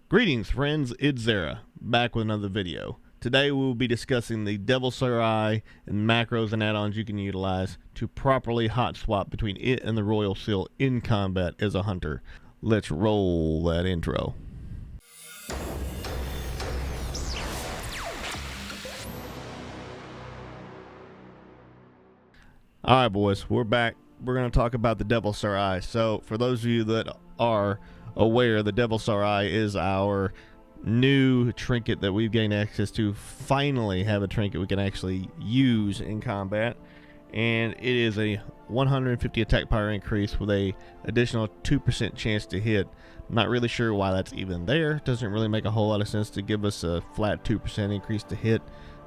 Greetings friends, it's Zera, back with another video. Today we will be discussing the Devilsaur Eye and macros and add-ons you can utilize to properly hot swap between it and the Royal Seal in combat as a hunter. Let's roll that intro. Alright boys, we're back. We're going to talk about the Devilsaur Eye. So for those of you that are aware, the Devilsaur Eye is our new trinket that we've gained access to. Finally have a trinket we can actually use in combat, and it is a 150 attack power increase with a additional 2% chance to hit. I'm not really sure why that's even there. Doesn't really make a whole lot of sense to give us a flat 2% increase to hit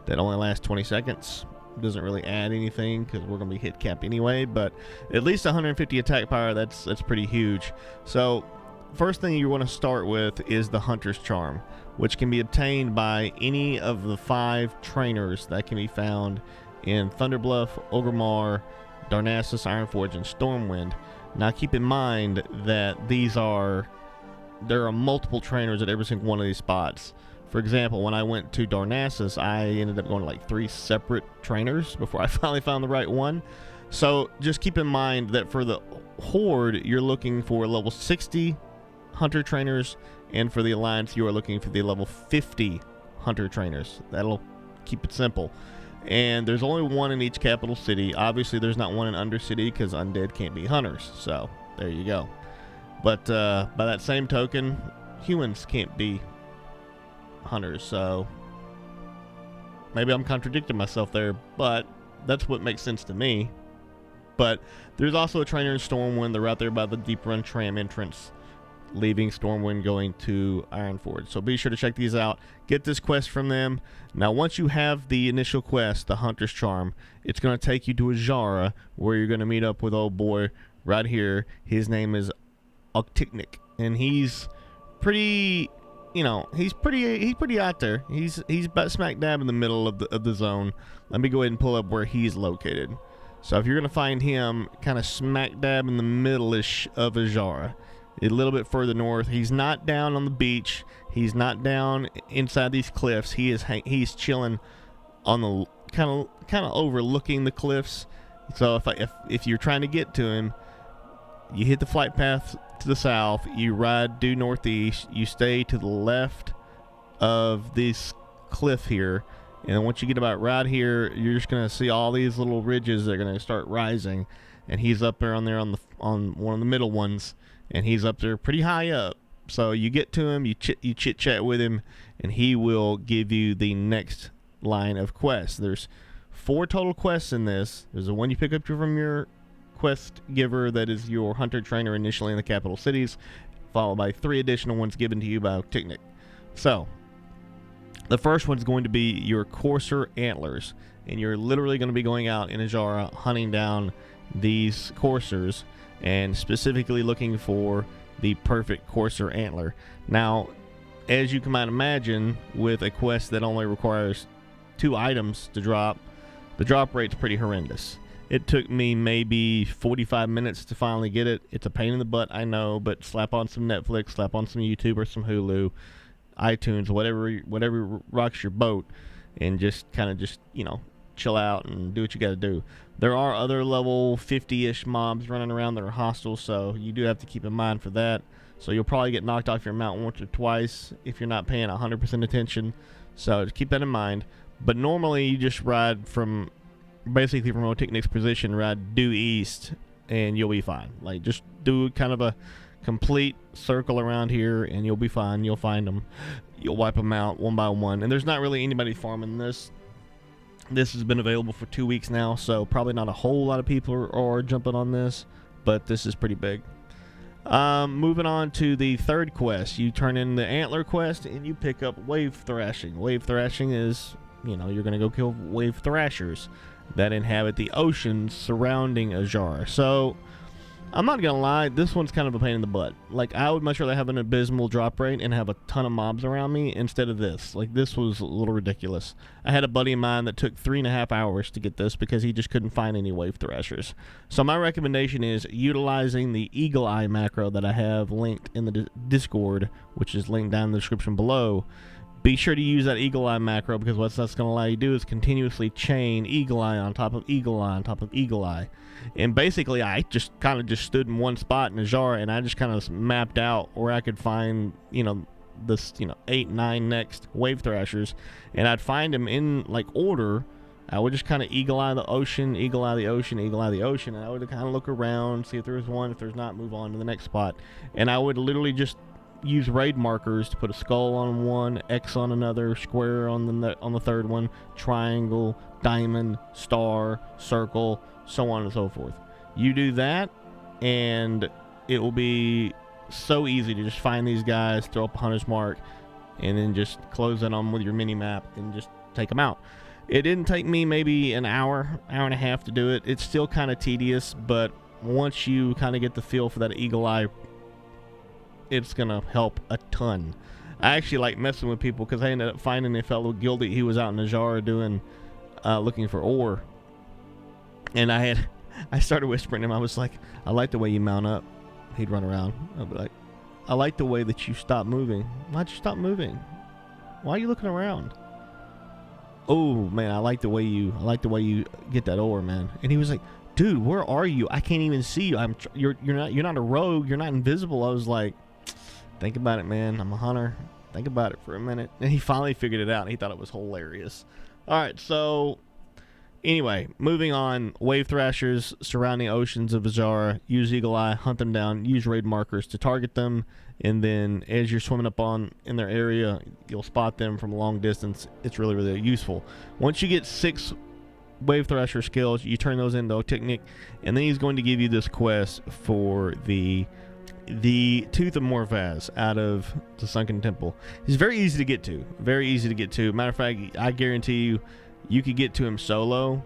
that only lasts 20 seconds. Doesn't really add anything because we're going to be hit capped anyway, but at least 150 attack power, that's pretty huge. So first thing you want to start with is the Hunter's Charm, which can be obtained by any of the 5 trainers that can be found in Thunderbluff, Orgrimmar, Darnassus, Ironforge, and Stormwind. Now keep in mind that there are multiple trainers at every single one of these spots. For example, when I went to Darnassus, I ended up going to like 3 separate trainers before I finally found the right one. So just keep in mind that for the Horde, you're looking for level 60 Hunter trainers, and for the Alliance, you are looking for the level 50 Hunter trainers. That'll keep it simple. And there's only one in each capital city. Obviously, there's not one in Undercity because undead can't be hunters. So there you go. But by that same token, humans can't be hunters, so maybe I'm contradicting myself there, but that's what makes sense to me. But there's also a trainer in Stormwind. They're out there by the Deep Run tram entrance, leaving Stormwind going to Ironforge. So be sure to check these out. Get this quest from them. Now once you have the initial quest, the Hunter's Charm, it's going to take you to a Zera where you're going to meet up with old boy right here. His name is Octignic, and he's pretty, you know, he's pretty out there. He's about smack dab in the middle of the zone. Let me go ahead and pull up where he's located. So if you're gonna find him kind of smack dab in the middle-ish of a Zera, a little bit further north. He's not down on the beach. He's not down inside these cliffs. He's chilling on the kind of overlooking the cliffs. So if you're trying to get to him, you hit the flight path to the south, you ride due northeast, you stay to the left of this cliff here, and once you get about right here, you're just going to see all these little ridges that are going to start rising, and he's up there on one of the middle ones, and he's up there pretty high up. So you get to him, you chit chat with him, and he will give you the next line of quests. There's 4 total quests in this. There's the one you pick up from your quest giver, that is your hunter trainer initially in the capital cities, followed by 3 additional ones given to you by Octignic. So the first one's going to be your courser antlers, and you're literally going to be going out in a Zera hunting down these coursers and specifically looking for the perfect courser antler. Now, as you might imagine, with a quest that only requires 2 items to drop, the drop rate's pretty horrendous. It took me maybe 45 minutes to finally get it. It's a pain in the butt, I know, but slap on some Netflix, slap on some YouTube or some Hulu, iTunes, whatever rocks your boat, and just you know, chill out and do what you got to do. There are other level 50-ish mobs running around that are hostile, so you do have to keep in mind for that. So you'll probably get knocked off your mount once or twice if you're not paying 100% attention. So just keep that in mind. But normally you just ride from Octignic's position, ride due east, and you'll be fine. Like, just do kind of a complete circle around here, and you'll be fine. You'll find them. You'll wipe them out one by one. And there's not really anybody farming this. This has been available for 2 weeks now, so probably not a whole lot of people are jumping on this, but this is pretty big. Moving on to the third quest. You turn in the Antler quest, and you pick up Wave Thrashing. Wave Thrashing is, you know, you're going to go kill Wave Thrashers that inhabit the oceans surrounding a Zera. So I'm not gonna lie, this one's kind of a pain in the butt. Like, I would much rather have an abysmal drop rate and have a ton of mobs around me instead of this. Like, this was a little ridiculous. I had a buddy of mine that took 3.5 hours to get this because he just couldn't find any wave thrashers. So my recommendation is utilizing the Eagle Eye macro that I have linked in the Discord, which is linked down in the description below. Be sure to use that Eagle Eye macro, because what that's going to allow you to do is continuously chain Eagle Eye on top of Eagle Eye on top of Eagle Eye. And basically, I just kind of just stood in one spot in a jar, and I just kind of mapped out where I could find, this, 8, 9 next wave thrashers, and I'd find them in, like, order. I would just kind of Eagle Eye the ocean, Eagle Eye the ocean, Eagle Eye the ocean, and I would kind of look around, see if there was one. If there's not, move on to the next spot. And I would literally just use raid markers to put a skull on one, X on another, square on the third one, triangle, diamond, star, circle, so on and so forth. You do that, and it will be so easy to just find these guys, throw up a hunter's mark, and then just close it on with your mini map and just take them out. It didn't take me maybe an hour and a half to do it. It's still kind of tedious, but once you kind of get the feel for that Eagle Eye, it's gonna help a ton. I actually like messing with people because I ended up finding a fellow guildie. He was out in the jar doing looking for ore, and I started whispering to him. I was like, I like the way you mount up. He'd run around. I'd be like, I like the way that you stop moving. Why'd you stop moving? Why are you looking around? Oh man, I like the way you get that ore, man. And he was like, dude, where are you? I can't even see you. You're not a rogue. You're not invisible. I was like, think about it, man. I'm a hunter. Think about it for a minute. And he finally figured it out, and he thought it was hilarious. All right, so anyway, moving on. Wave thrashers surrounding oceans of Zera. Use Eagle Eye, hunt them down. Use raid markers to target them, and then as you're swimming up in their area, you'll spot them from a long distance. It's really, really useful. Once you get 6 wave thrasher skills, you turn those into Technic, and then he's going to give you this quest for the Tooth of Morphaz out of the Sunken Temple. He's very easy to get to. Very easy to get to. Matter of fact, I guarantee you could get to him solo,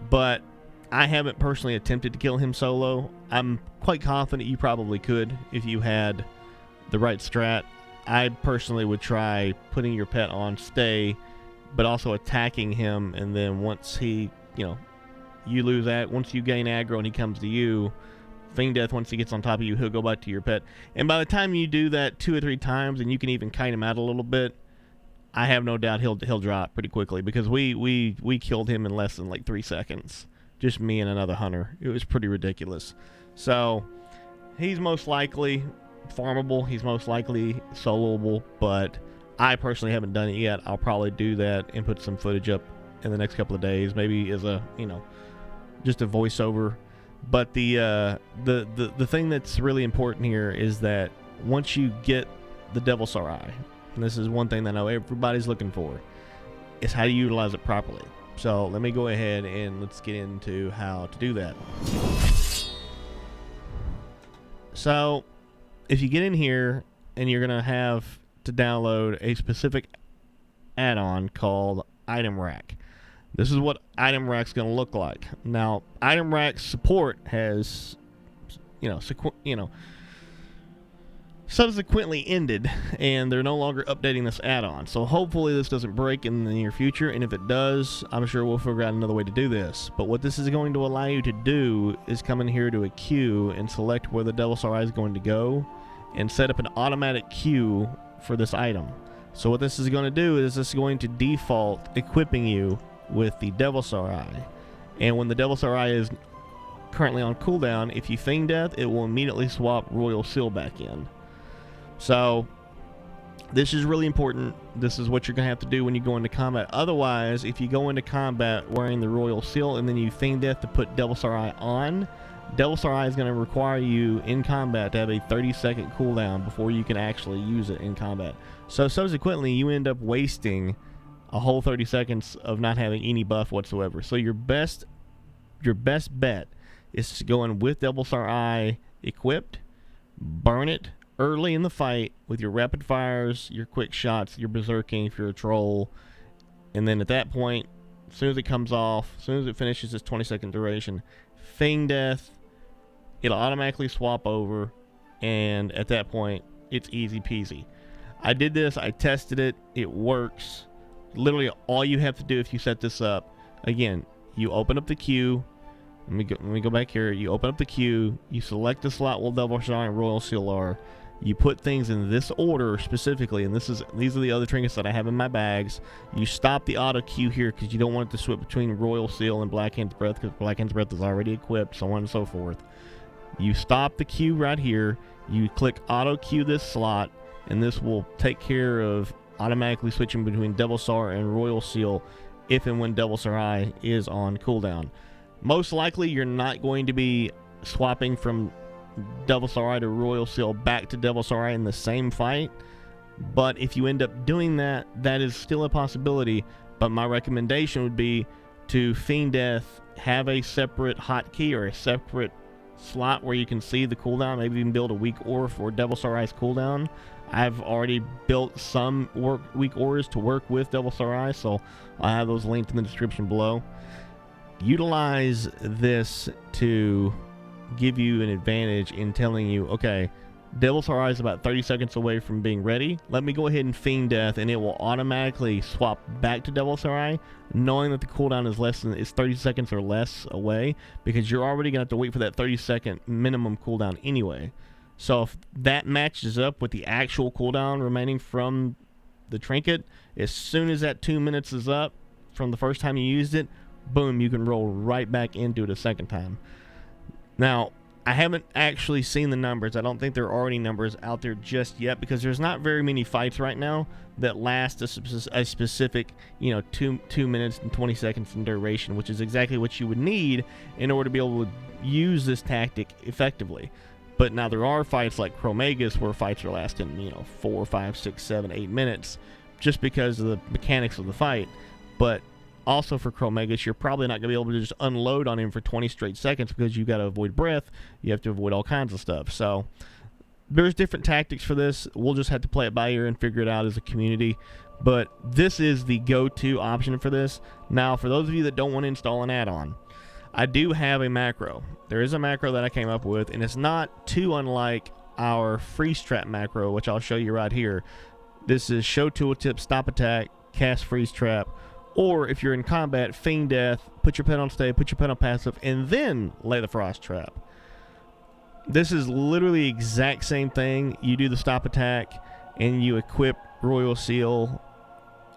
but I haven't personally attempted to kill him solo. I'm quite confident you probably could if you had the right strat. I personally would try putting your pet on stay, but also attacking him, and then once he, you lose that, once you gain aggro and he comes to you, Feign Death, once he gets on top of you, he'll go back to your pet. And by the time you do that 2 or 3 times, and you can even kite him out a little bit, I have no doubt he'll drop pretty quickly, because we killed him in less than like 3 seconds. Just me and another hunter. It was pretty ridiculous. So he's most likely farmable. He's most likely soloable, but I personally haven't done it yet. I'll probably do that and put some footage up in the next couple of days, maybe as a, just a voiceover. But the thing that's really important here is that once you get the Devilsaur Eye, and this is one thing that I know everybody's looking for, is how to utilize it properly. So let me go ahead and let's get into how to do that. So if you get in here, and you're going to have to download a specific add-on called Item Rack. This is what Item Rack's going to look like. Now, Item Rack support has, subsequently ended, and they're no longer updating this add-on. So hopefully this doesn't break in the near future, and if it does, I'm sure we'll figure out another way to do this. But what this is going to allow you to do is come in here to a queue and select where the Devilsaur Eye is going to go, and set up an automatic queue for this item. So what this is going to do is this is going to default equipping you with the Devilsaur Eye. And when the Devilsaur Eye is currently on cooldown, if you Feign Death, it will immediately swap Royal Seal back in. So this is really important. This is what you're going to have to do when you go into combat. Otherwise, if you go into combat wearing the Royal Seal and then you Feign Death to put Devilsaur Eye on, Devilsaur Eye is going to require you in combat to have a 30-second cooldown before you can actually use it in combat. So subsequently, you end up wasting a whole 30 seconds of not having any buff whatsoever. So your best bet is to go in with Devilsaur Eye equipped, burn it early in the fight with your rapid fires, your quick shots, your berserking if you're a troll, and then at that point, as soon as it comes off, as soon as it finishes its 20-second duration, Feign Death, it'll automatically swap over, and at that point, it's easy peasy. I did this, I tested it, it works. Literally all you have to do if you set this up, again, you open up the queue. Let me go back here. You open up the queue, you select the slot where Devilsaur Eye and Royal Seal are. You put things in this order specifically, and these are the other trinkets that I have in my bags. You stop the auto queue here because you don't want it to switch between Royal Seal and Blackwing Breath, because Blackwing Breath is already equipped, so on and so forth. You stop the queue right here. You click auto queue this slot, and this will take care of automatically switching between Devilsaur and Royal Seal if and when Devilsaur Eye is on cooldown. Most likely, you're not going to be swapping from Devilsaur Eye to Royal Seal back to Devilsaur Eye in the same fight. But if you end up doing that, that is still a possibility. But my recommendation would be to Feign Death, have a separate hotkey or a separate slot where you can see the cooldown. Maybe even build a weak aura for Devilsaur Eye's cooldown. I've already built some weak auras to work with Devilsaur Eye, so I'll have those linked in the description below. Utilize this to give you an advantage in telling you, okay, Devilsaur Eye is about 30 seconds away from being ready. Let me go ahead and Feign Death, and it will automatically swap back to Devilsaur Eye, knowing that the cooldown is 30 seconds or less away, because you're already going to have to wait for that 30-second minimum cooldown anyway. So if that matches up with the actual cooldown remaining from the trinket, as soon as that 2 minutes is up from the first time you used it, boom, you can roll right back into it a second time. Now, I haven't actually seen the numbers. I don't think there are any numbers out there just yet, because there's not very many fights right now that last a specific, 2 minutes and 20 seconds in duration, which is exactly what you would need in order to be able to use this tactic effectively. But now there are fights like Chromagus where fights are lasting, 4, 5, 6, 7, 8 minutes just because of the mechanics of the fight. But also for Chromagus, you're probably not going to be able to just unload on him for 20 straight seconds because you've got to avoid breath. You have to avoid all kinds of stuff. So there's different tactics for this. We'll just have to play it by ear and figure it out as a community. But this is the go-to option for this. Now, for those of you that don't want to install an add-on, I do have a macro. There is a macro that I came up with, and it's not too unlike our freeze trap macro, which I'll show you right here. This is show tooltip, stop attack, cast freeze trap, or if you're in combat, Feign Death, put your pet on stay, put your pet on passive, and then lay the frost trap. This is literally the exact same thing. You do the stop attack, and you equip Royal Seal.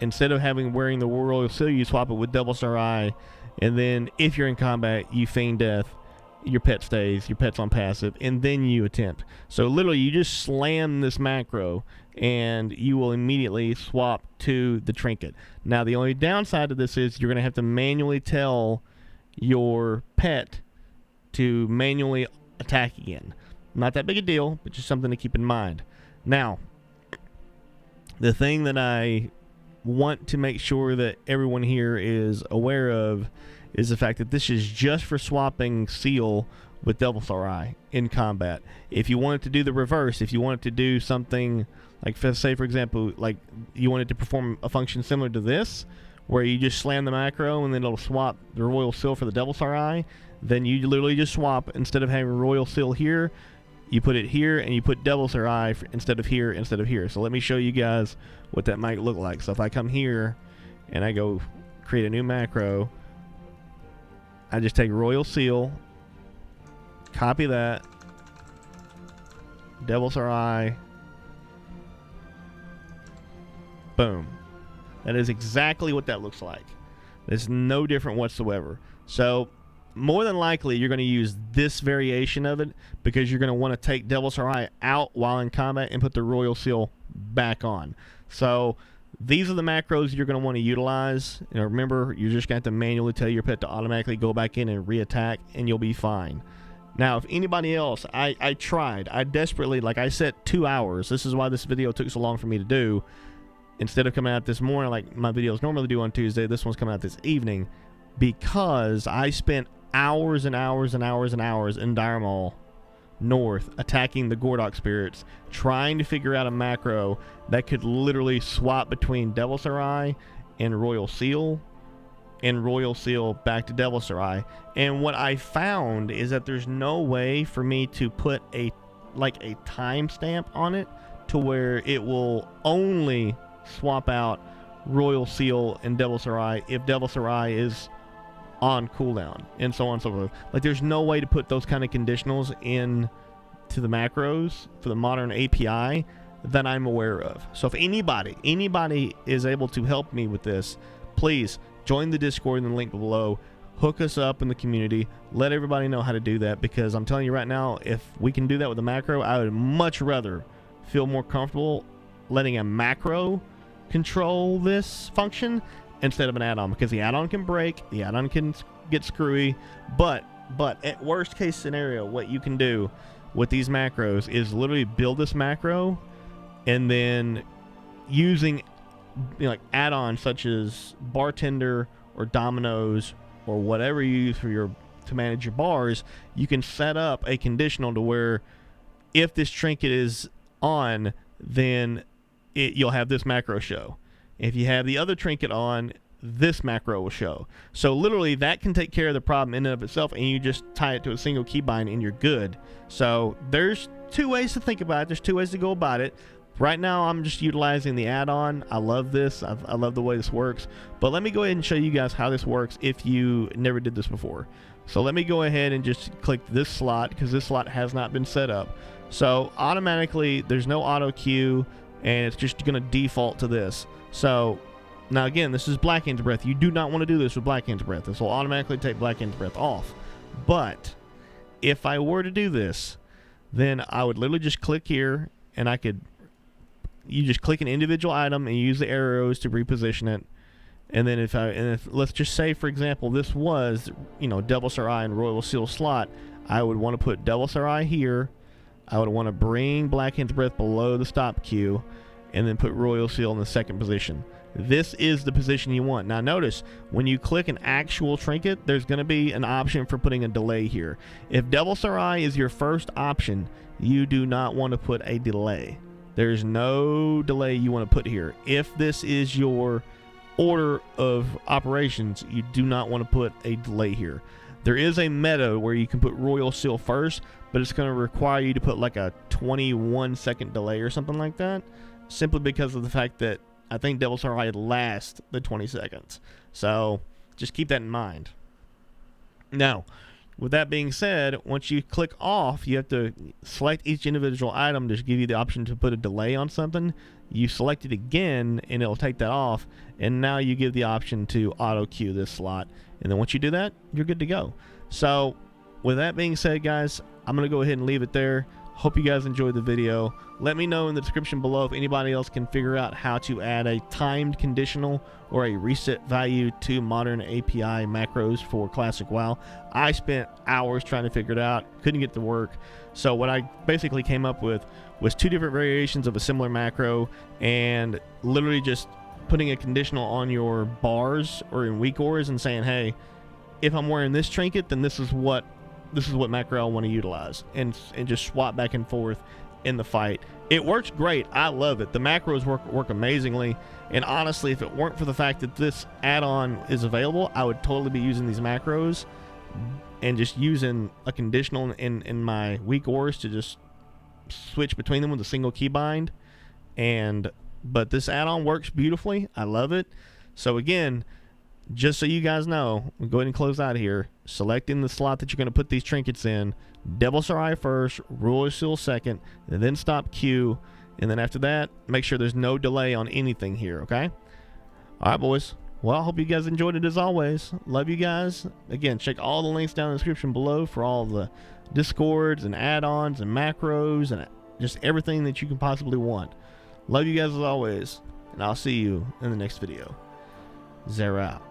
Instead of wearing the Royal Seal, you swap it with Devilsaur Eye. And then if you're in combat, you Feign Death, your pet stays, your pet's on passive, and then you attempt. So literally you just slam this macro and you will immediately swap to the trinket. Now the only downside to this is you're going to have to manually tell your pet to manually attack again. Not that big a deal, but just something to keep in mind. Now, the thing that I want to make sure that everyone here is aware of is the fact that this is just for swapping Seal with Devilsaur Eye in combat. If you wanted to do the reverse, if you wanted to do something like, say for example, like you wanted to perform a function similar to this, where you just slam the macro and then it'll swap the Royal Seal for the Devilsaur Eye, then you literally just swap. Instead of having Royal Seal here, you put it here, and you put Devilsaur Eye instead of here. So let me show you guys what that might look like. So if I come here and I go create a new macro, I just take Royal Seal, copy that, Devilsaur Eye, boom. That is exactly what that looks like. It's no different whatsoever. So more than likely, you're going to use this variation of it because you're going to want to take Devilsaur Eye out while in combat and put the Royal Seal back on. So these are the macros you're going to want to utilize. And remember, you're just going to have to manually tell your pet to automatically go back in and re-attack, and you'll be fine. Now, if anybody else, I tried. I desperately, like I set 2 hours. This is why this video took so long for me to do. Instead of coming out this morning like my videos normally do on Tuesday, this one's coming out this evening because I spent hours and hours and hours and hours in Dire Maul North attacking the Gordok spirits, trying to figure out a macro that could literally swap between Devilsaur Eye and Royal Seal and Royal Seal back to Devilsaur Eye. And what I found is that there's no way for me to put a timestamp on it to where it will only swap out Royal Seal and Devilsaur Eye if Devilsaur Eye is on cooldown, and so on and so forth. Like, there's no way to put those kind of conditionals in to the macros for the modern API that I'm aware of. So if anybody is able to help me with this, please join the Discord in the link below. Hook us up in the community. Let everybody know how to do that, because I'm telling you right now, if we can do that with a macro, I would much rather feel more comfortable letting a macro control this function instead of an add-on, because the add-on can break, the add-on can get screwy, but at worst case scenario, what you can do with these macros is literally build this macro, and then using, you know, like add-ons such as Bartender or Dominoes or whatever you use for to manage your bars, you can set up a conditional to where if this trinket is on, then you'll have this macro show. If you have the other trinket on, this macro will show. So literally that can take care of the problem in and of itself, and you just tie it to a single keybind and you're good. So there's two ways to think about it. There's two ways to go about it. Right now I'm just utilizing the add-on. I love this. I love the way this works. But let me go ahead and show you guys how this works if you never did this before. So let me go ahead and just click this slot, because this slot has not been set up. So automatically there's no auto queue, and it's just going to default to this. So now again, this is Blackhand's Breath. You do not want to do this with Blackhand's Breath. This will automatically take Blackhand's Breath off. But if I were to do this, then I would literally just click here, and you just click an individual item and use the arrows to reposition it. And then if let's just say, for example, this was, you know, Devilsaur Eye and Royal Seal slot, I would want to put Devilsaur Eye here. I would want to bring Blackhand's Breath below the stop queue, and then put Royal Seal in the second position. This is the position you want. Now notice, when you click an actual trinket, there's going to be an option for putting a delay here. If Devilsaur Eye is your first option, you do not want to put a delay. There's no delay you want to put here. If this is your order of operations, you do not want to put a delay here. There is a meta where you can put Royal Seal first, but it's going to require you to put like a 21-second delay or something like that, simply because of the fact that I think Devilsaur Eye lasts the 20 seconds. So just keep that in mind. Now, with that being said, once you click off, you have to select each individual item to give you the option to put a delay on something. You select it again, and it'll take that off, and now you give the option to auto queue this slot. And then once you do that, you're good to go. So with that being said, guys, I'm going to go ahead and leave it there. Hope you guys enjoyed the video. Let me know in the description below if anybody else can figure out how to add a timed conditional or a reset value to modern API macros for classic WoW. I spent hours trying to figure it out, couldn't get to work. So what I basically came up with was two different variations of a similar macro, and literally just putting a conditional on your bars or in weak ores and saying, hey, if I'm wearing this trinket, then this is what macro I want to utilize, and just swap back and forth in the fight. It works great. I love it. The macros work amazingly, and honestly, if it weren't for the fact that this add-on is available, I would totally be using these macros and just using a conditional in my weak ores to just switch between them with a single keybind. But this add-on works beautifully. I love it. So again, just so you guys know, we'll go ahead and close out here. Selecting the slot that you're going to put these trinkets in, Devilsaur Eye first, Royal Seal second, and then stop queue. And then after that, make sure there's no delay on anything here, okay? All right, boys. Well, I hope you guys enjoyed it as always. Love you guys. Again, check all the links down in the description below for all the Discords and add-ons and macros and just everything that you can possibly want. Love you guys as always, and I'll see you in the next video. Zera out.